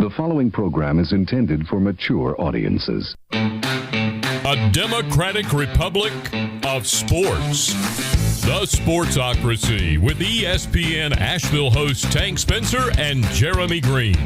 The following program is intended for mature audiences. A democratic republic of sports. The Sportsocracy with ESPN Asheville hosts Tank Spencer and Jeremy Greene.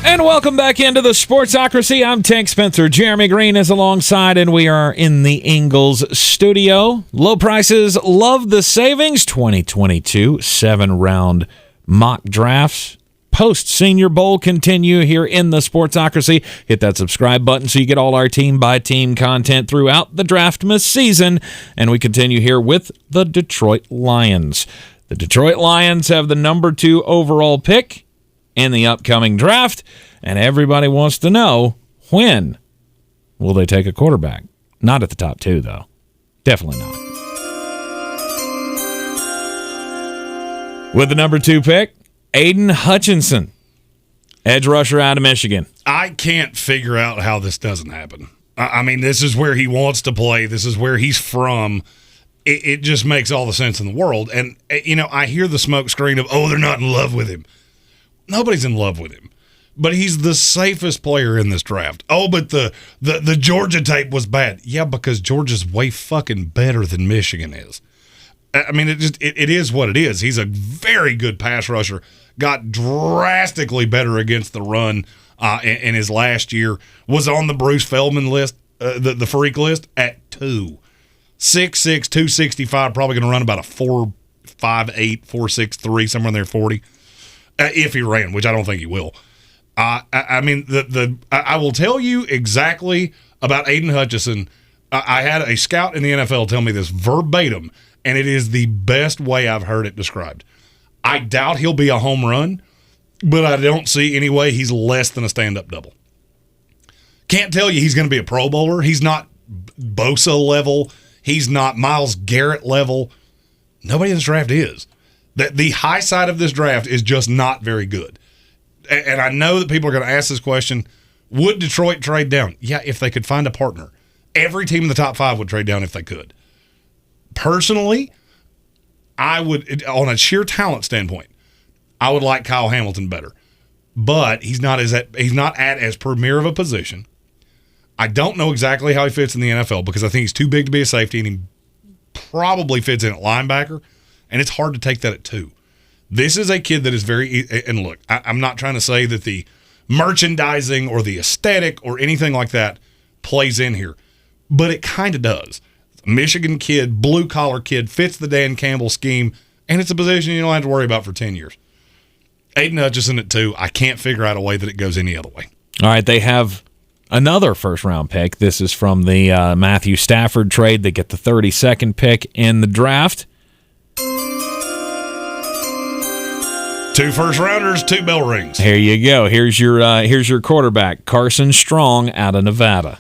And welcome back into the Sportsocracy. I'm Tank Spencer. Jeremy Greene is alongside, and we are in the Ingalls studio. Low prices, love the savings. 2022 7-round mock drafts. Post-Senior Bowl continue here in the Sportsocracy. Hit that subscribe button so you get all our team-by-team content throughout the Draftmas season. And we continue here with the Detroit Lions. The Detroit Lions have the number 2 overall pick in the upcoming draft, and everybody wants to know, when will they take a quarterback? Not at the top 2, though. Definitely not. With the number 2 pick, Aiden Hutchinson, edge rusher out of Michigan. I can't figure out how this doesn't happen. I mean, this is where he wants to play. This is where he's from. It just makes all the sense in the world. And, you know, I hear the smoke screen of, oh, they're not in love with him. Nobody's in love with him. But he's the safest player in this draft. Oh, but the Georgia tape was bad. Yeah, because Georgia's way fucking better than Michigan is. I mean, it is what it is. He's a very good pass rusher. Got drastically better against the run in his last year. Was on the Bruce Feldman list, the freak list, at 2. 6'6", 265, probably going to run about a 4.58, 4.63, somewhere in there, 40. If he ran, which I don't think he will. I mean, I will tell you exactly about Aiden Hutchinson. I had a scout in the NFL tell me this verbatim, and it is the best way I've heard it described. I doubt he'll be a home run, but I don't see any way he's less than a stand-up double. Can't tell you he's going to be a Pro Bowler. He's not Bosa level. He's not Myles Garrett level. Nobody in this draft is. The high side of this draft is just not very good. And I know that people are going to ask this question, would Detroit trade down? Yeah, if they could find a partner. Every team in the top 5 would trade down if they could. Personally, I would, on a sheer talent standpoint, I would like Kyle Hamilton better. But he's not at as premier of a position. I don't know exactly how he fits in the NFL because I think he's too big to be a safety, and he probably fits in at linebacker, and it's hard to take that at 2. This is a kid that is very – and look, I'm not trying to say that the merchandising or the aesthetic or anything like that plays in here, but it kind of does. Michigan kid, blue-collar kid, fits the Dan Campbell scheme, and it's a position you don't have to worry about for 10 years. Aiden Hutchinson at 2, I can't figure out a way that it goes any other way. All right, they have another first-round pick. This is from the Matthew Stafford trade. They get the 32nd pick in the draft. 2 first-rounders, 2 bell rings. Here you go. Here's your quarterback, Carson Strong out of Nevada.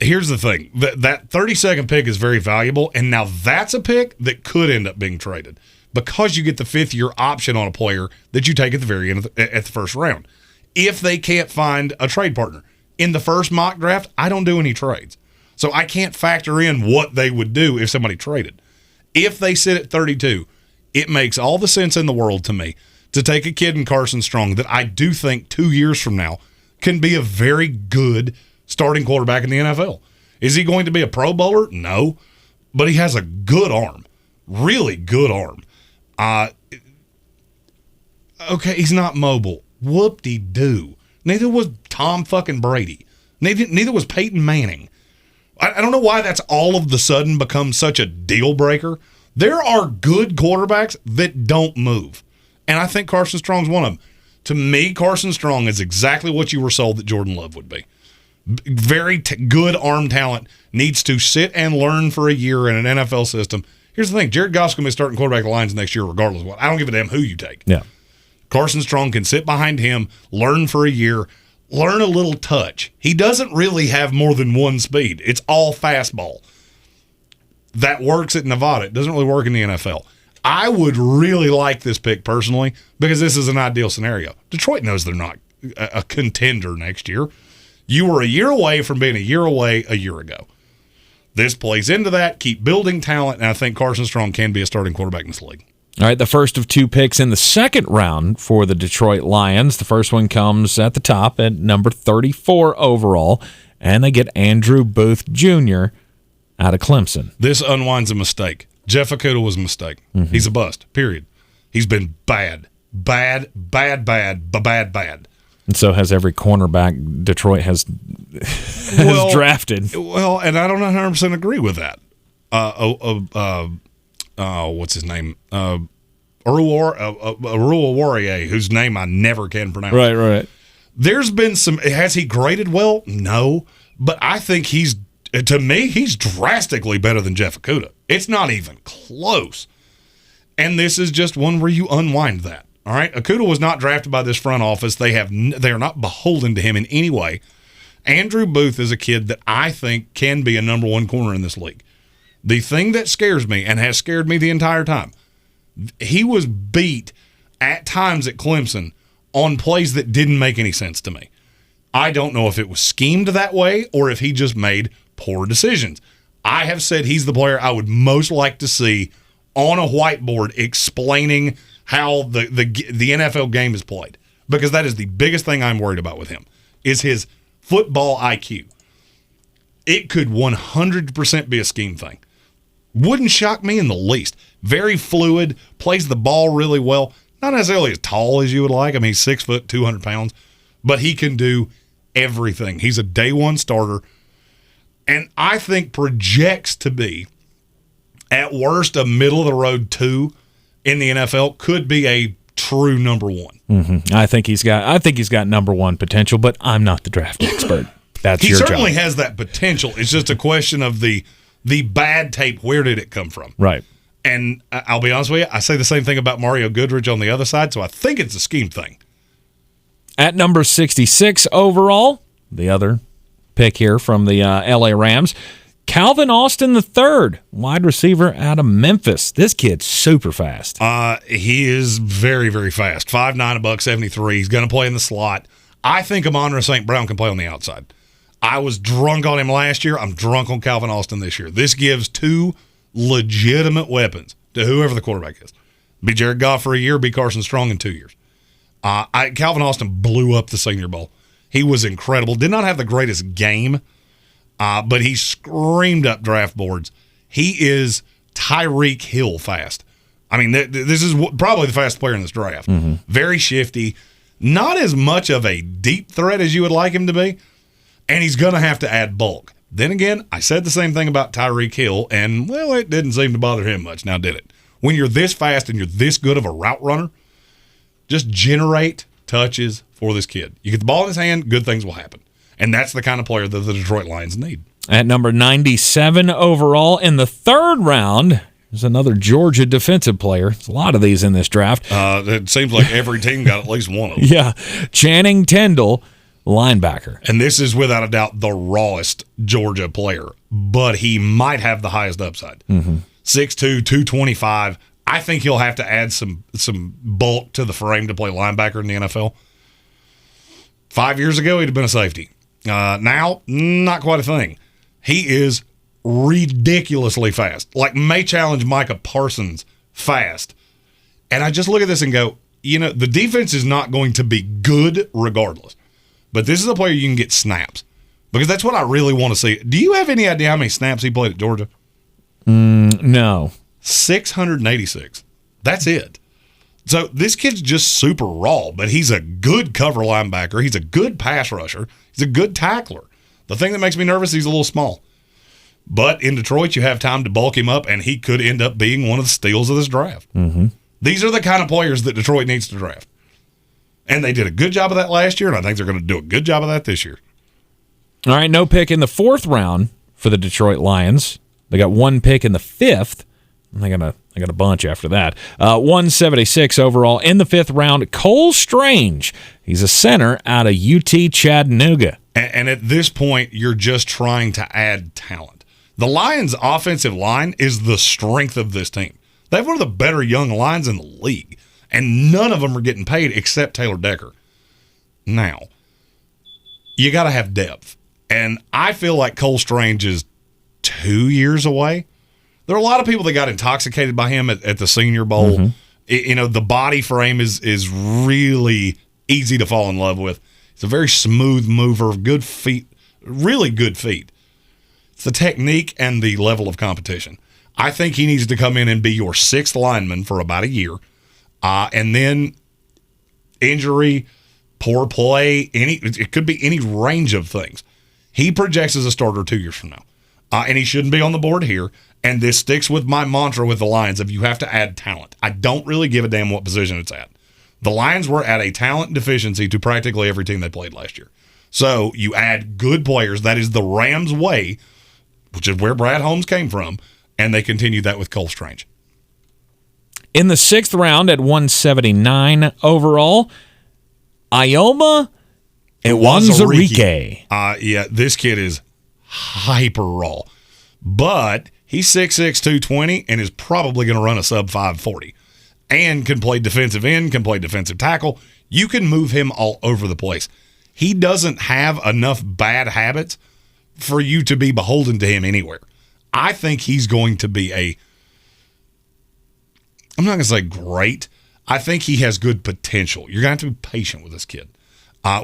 Here's the thing. That 32nd pick is very valuable, and now that's a pick that could end up being traded because you get the 5th-year option on a player that you take at the very end at the first round. If they can't find a trade partner. In the first mock draft, I don't do any trades. So I can't factor in what they would do if somebody traded. If they sit at 32, it makes all the sense in the world to me to take a kid in Carson Strong that I do think 2 years from now can be a very good starting quarterback in the NFL. Is he going to be a Pro Bowler? No. But he has a good arm. Really good arm. Okay, he's not mobile. Whoop-de-doo. Neither was Tom fucking Brady. Neither was Peyton Manning. I don't know why that's all of the sudden become such a deal breaker. There are good quarterbacks that don't move. And I think Carson Strong's one of them. To me, Carson Strong is exactly what you were sold that Jordan Love would be. Very good arm talent, needs to sit and learn for a year in an NFL system. Here's the thing. Jared Goff's going to be starting quarterback of the Lions next year regardless of what. I don't give a damn who you take. Yeah. Carson Strong can sit behind him, learn for a year, learn a little touch. He doesn't really have more than one speed. It's all fastball. That works at Nevada. It doesn't really work in the NFL. I would really like this pick personally because this is an ideal scenario. Detroit knows they're not a contender next year. You were a year away from being a year away a year ago. This plays into that. Keep building talent, and I think Carson Strong can be a starting quarterback in this league. All right, the first of two picks in the second round for the Detroit Lions. The first one comes at the top at number 34 overall, and they get Andrew Booth Jr. out of Clemson. This unwinds a mistake. Jeff Okudah was a mistake. Mm-hmm. He's a bust, period. He's been bad. And so has every cornerback Detroit has drafted. Well, and I don't 100% agree with that. What's his name? Warrior, whose name I never can pronounce. Right. There's been some. Has he graded well? No, but I think he's drastically better than Jeff Okudah. It's not even close. And this is just one where you unwind that. All right, Okudah was not drafted by this front office. They are not beholden to him in any way. Andrew Booth is a kid that I think can be a number one corner in this league. The thing that scares me and has scared me the entire time, he was beat at times at Clemson on plays that didn't make any sense to me. I don't know if it was schemed that way or if he just made poor decisions. I have said he's the player I would most like to see on a whiteboard explaining how the NFL game is played, because that is the biggest thing I'm worried about with him, is his football IQ. It could 100% be a scheme thing. Wouldn't shock me in the least. Very fluid, plays the ball really well. Not necessarily as tall as you would like. I mean, he's 6 foot, 200 pounds, but he can do everything. He's a day one starter, and I think projects to be, at worst, a middle-of-the-road 2 in the NFL, could be a true number one. Mm-hmm. I think he's got number one potential, but I'm not the draft expert. That's your job. He certainly has that potential. It's just a question of the bad tape. Where did it come from? Right. And I'll be honest with you, I say the same thing about Mario Goodrich on the other side, so I think it's a scheme thing. At number 66 overall, the other pick here from the L.A. Rams, Calvin Austin III, wide receiver out of Memphis. This kid's super fast. He is very, very fast. 5'9", $173. He's going to play in the slot. I think Amon-Ra St. Brown can play on the outside. I was drunk on him last year. I'm drunk on Calvin Austin this year. This gives two legitimate weapons to whoever the quarterback is. Be Jared Goff for a year, be Carson Strong in 2 years. Calvin Austin blew up the Senior Bowl. He was incredible. Did not have the greatest game, but he screamed up draft boards. He is Tyreke Hill fast. I mean, this is probably the fastest player in this draft. Mm-hmm. Very shifty. Not as much of a deep threat as you would like him to be, and he's going to have to add bulk. Then again, I said the same thing about Tyreke Hill, and, well, it didn't seem to bother him much. Now, did it? When you're this fast and you're this good of a route runner, just generate touches for this kid. You get the ball in his hand, good things will happen. And that's the kind of player that the Detroit Lions need. At number 97 overall in the third round, there's another Georgia defensive player. There's a lot of these in this draft. It seems like every team got at least one of them. Yeah. Channing Tindall, linebacker. And this is without a doubt the rawest Georgia player, but he might have the highest upside. Mm-hmm. 6'2", 225. I think he'll have to add some bulk to the frame to play linebacker in the NFL. 5 years ago, he'd have been a safety. Now, not quite a thing. He is ridiculously fast. Like, may challenge Micah Parsons fast. And I just look at this and go, the defense is not going to be good regardless. But this is a player you can get snaps. Because that's what I really want to see. Do you have any idea how many snaps he played at Georgia? No. 686. That's it. So this kid's just super raw, but he's a good cover linebacker. He's a good pass rusher. He's a good tackler. The thing that makes me nervous, he's a little small. But in Detroit, you have time to bulk him up, and he could end up being one of the steals of this draft. Mm-hmm. These are the kind of players that Detroit needs to draft. And they did a good job of that last year, and I think they're going to do a good job of that this year. All right, no pick in the fourth round for the Detroit Lions. They got one pick in the fifth. I got a bunch after that. 176 overall in the fifth round. Cole Strange. He's a center out of UT Chattanooga. And at this point, you're just trying to add talent. The Lions' offensive line is the strength of this team. They have one of the better young lines in the league, and none of them are getting paid except Taylor Decker. Now, you got to have depth, and I feel like Cole Strange is 2 years away. There are a lot of people that got intoxicated by him at the Senior Bowl. Mm-hmm. The body frame is really easy to fall in love with. It's a very smooth mover, good feet, really good feet. It's the technique and the level of competition. I think he needs to come in and be your sixth lineman for about a year. And then injury, poor play, it could be any range of things. He projects as a starter 2 years from now. And he shouldn't be on the board here. And this sticks with my mantra with the Lions of you have to add talent. I don't really give a damn what position it's at. The Lions were at a talent deficiency to practically every team they played last year. So you add good players. That is the Rams' way, which is where Brad Holmes came from, and they continued that with Cole Strange. In the 6th round at 179 overall, Ioma Iwanzarike. Yeah, this kid is hyper raw. But he's 6'6", 220, and is probably going to run a sub 540. And can play defensive end, can play defensive tackle. You can move him all over the place. He doesn't have enough bad habits for you to be beholden to him anywhere. I think he's going to be I'm not going to say great. I think he has good potential. You're going to have to be patient with this kid,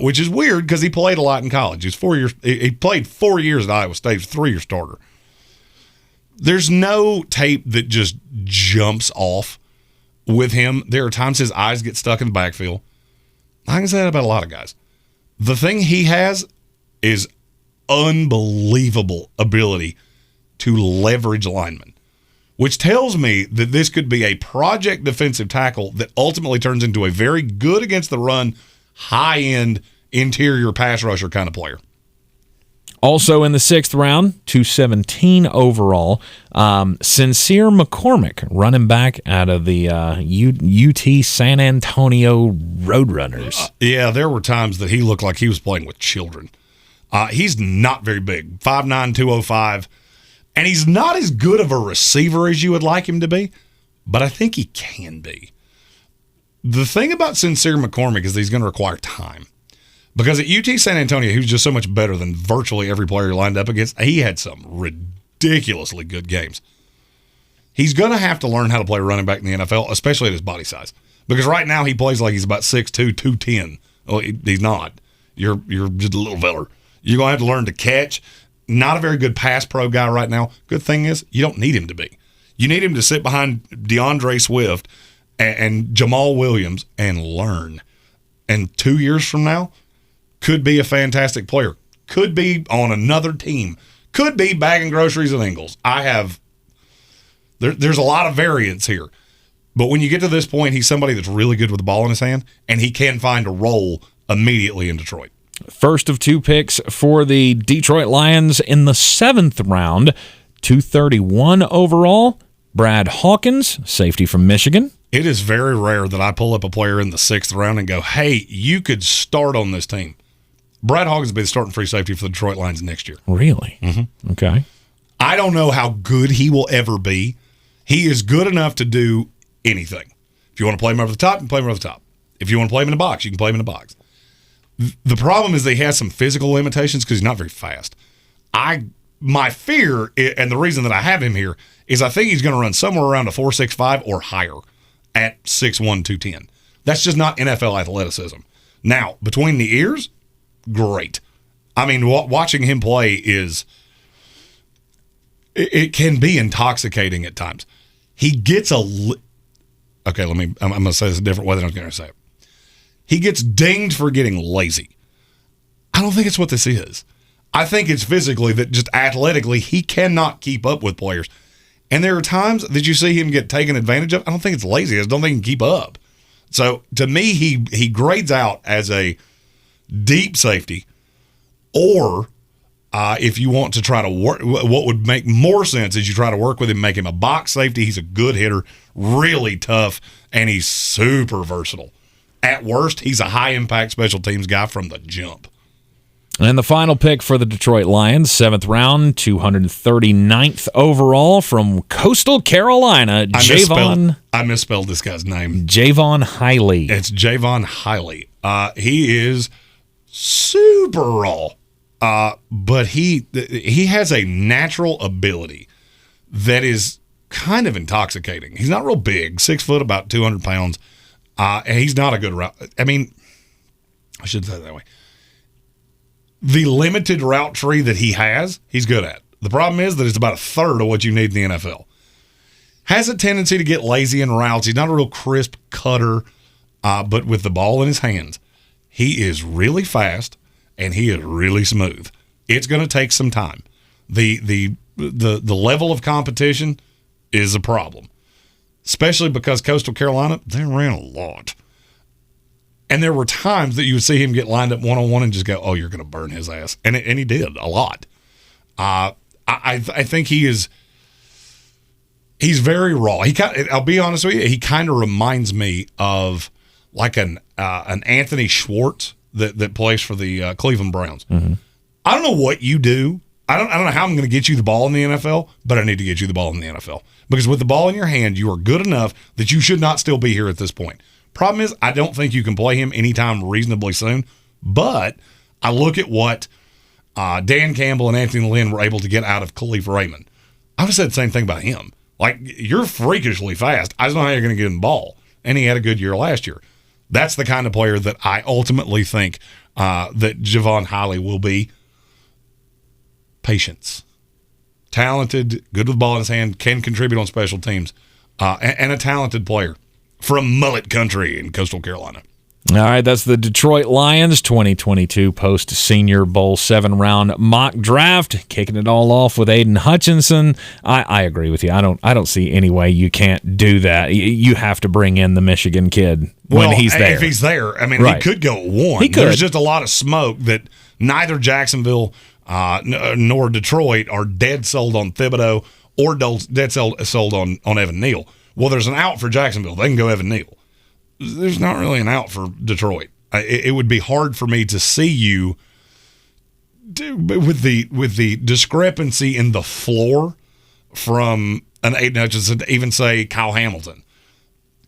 which is weird because he played a lot in college. He played 4 years at Iowa State, 3-year starter. There's no tape that just jumps off with him. There are times his eyes get stuck in the backfield. I can say that about a lot of guys. The thing he has is unbelievable ability to leverage linemen, which tells me that this could be a project defensive tackle that ultimately turns into a very good against the run, high-end interior pass rusher kind of player. Also in the 6th round, 217 overall, Sincere McCormick, running back out of the UT San Antonio Roadrunners. Yeah, there were times that he looked like he was playing with children. He's not very big, 5'9", 205, and he's not as good of a receiver as you would like him to be, but I think he can be. The thing about Sincere McCormick is that he's going to require time. Because at UT San Antonio, he was just so much better than virtually every player he lined up against. He had some ridiculously good games. He's going to have to learn how to play running back in the NFL, especially at his body size. Because right now he plays like he's about 6'2", 210. Well, he's not. You're just a little feller. You're going to have to learn to catch. Not a very good pass pro guy right now. Good thing is, you don't need him to be. You need him to sit behind DeAndre Swift and Jamal Williams and learn. And 2 years from now, could be a fantastic player. Could be on another team. Could be bagging groceries at Ingles. There's a lot of variance here. But when you get to this point, he's somebody that's really good with the ball in his hand, and he can find a role immediately in Detroit. First of 2 picks for the Detroit Lions in the 7th round, 231 overall, Brad Hawkins, safety from Michigan. It is very rare that I pull up a player in the 6th round and go, hey, you could start on this team. Brad Hawkins will be the starting free safety for the Detroit Lions next year. Really? Mm-hmm. Okay. I don't know how good he will ever be. He is good enough to do anything. If you want to play him over the top, you can play him over the top. If you want to play him in a box, you can play him in a box. The problem is that he has some physical limitations because he's not very fast. My fear, and the reason that I have him here, is I think he's going to run somewhere around a 4.65 or higher at 6'1", 210. That's just not NFL athleticism. Now, between the ears, great. I mean, watching him play it can be intoxicating at times. He gets I'm going to say this a different way than I was going to say it. He gets dinged for getting lazy. I don't think it's what this is. I think it's physically that just athletically he cannot keep up with players. And there are times that you see him get taken advantage of. I don't think it's lazy. I just don't think he can keep up. So to me, he grades out as a deep safety, or if you want to try to work, what would make more sense is you try to work with him, make him a box safety. He's a good hitter, really tough, and he's super versatile. At worst, he's a high-impact special teams guy from the jump. And the final pick for the Detroit Lions, 7th round, 239th overall from Coastal Carolina, I misspelled this guy's name. Javon Hiley. It's Javon Hiley. He is super raw, but he has a natural ability that is kind of intoxicating. He's not real big, 6 foot, about 200 pounds. And he's not a good route. I mean, I shouldn't say it that way. The limited route tree that he has, he's good at. The problem is that it's about a third of what you need in the NFL. Has a tendency to get lazy in routes. He's not a real crisp cutter, but with the ball in his hands, he is really fast and he is really smooth. It's going to take some time. The level of competition is a problem, especially because Coastal Carolina, they ran a lot. And there were times that you would see him get lined up one-on-one and just go, oh, you're going to burn his ass. And he did a lot. I think he's very raw. I'll be honest with you, he kind of reminds me of like an Anthony Schwartz that plays for the Cleveland Browns. Mm-hmm. I don't know what you do. I don't know how I'm going to get you the ball in the NFL, but I need to get you the ball in the NFL. Because with the ball in your hand, you are good enough that you should not still be here at this point. Problem is, I don't think you can play him anytime reasonably soon. But I look at what Dan Campbell and Anthony Lynn were able to get out of Khalif Raymond. I would have said the same thing about him. Like, you're freakishly fast. I just don't know how you're going to get him the ball. And he had a good year last year. That's the kind of player that I ultimately think that Javon Hiley will be. Patience. Talented, good with the ball in his hand, can contribute on special teams, and a talented player from Mullet Country in Coastal Carolina. All right, that's the Detroit Lions 2022 post-Senior Bowl 7-round mock draft, kicking it all off with Aiden Hutchinson. I agree with you. I don't see any way you can't do that. You have to bring in the Michigan kid when he's there. If he's there, I mean, right. He could go at 1. He could. There's just a lot of smoke that neither Jacksonville nor Detroit are dead sold on Thibodeau or dead sold on Evan Neal. Well, there's an out for Jacksonville. They can go Evan Neal. There's not really an out for Detroit. It would be hard for me to see you with the discrepancy in the floor from an Aiden Hutchinson to even say Kyle Hamilton.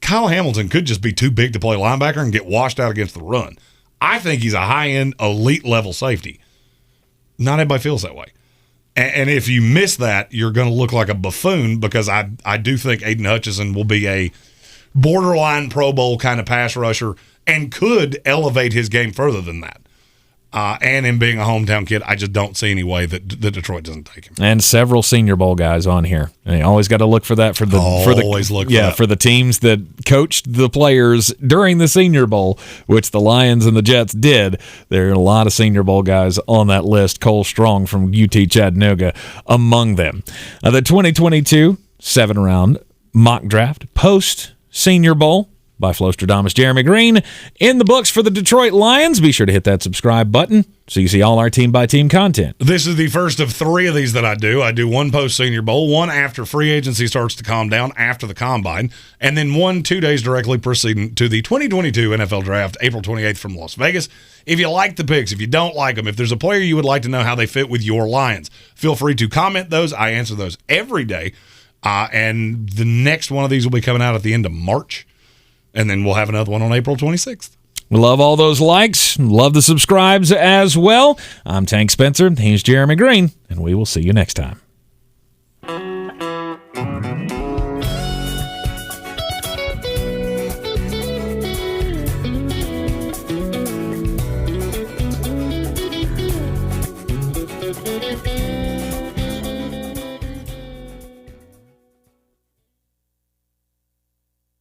Kyle Hamilton could just be too big to play linebacker and get washed out against the run. I think he's a high-end, elite-level safety. Not everybody feels that way. And if you miss that, you're going to look like a buffoon because I do think Aiden Hutchinson will be a borderline Pro Bowl kind of pass rusher and could elevate his game further than that. And in being a hometown kid, I just don't see any way that Detroit doesn't take him. And several Senior Bowl guys on here. And you always got to look for that for the teams that coached the players during the Senior Bowl, which the Lions and the Jets did. There are a lot of Senior Bowl guys on that list. Cole Strong from UT Chattanooga among them. The 2022 7-round mock draft post Senior Bowl by Flostradamus Jeremy Greene in the books for the Detroit Lions. Be sure to hit that subscribe button so you see all our team-by-team content. This is the first of 3 of these that I do. I do one post-Senior Bowl, one after free agency starts to calm down after the Combine, and then 1 2 days directly preceding to the 2022 NFL Draft, April 28th from Las Vegas. If you like the picks, if you don't like them, if there's a player you would like to know how they fit with your Lions, feel free to comment those. I answer those every day, and the next one of these will be coming out at the end of March. And then we'll have another one on April 26th. We love all those likes. Love the subscribes as well. I'm Tank Spencer. He's Jeremy Greene. And we will see you next time.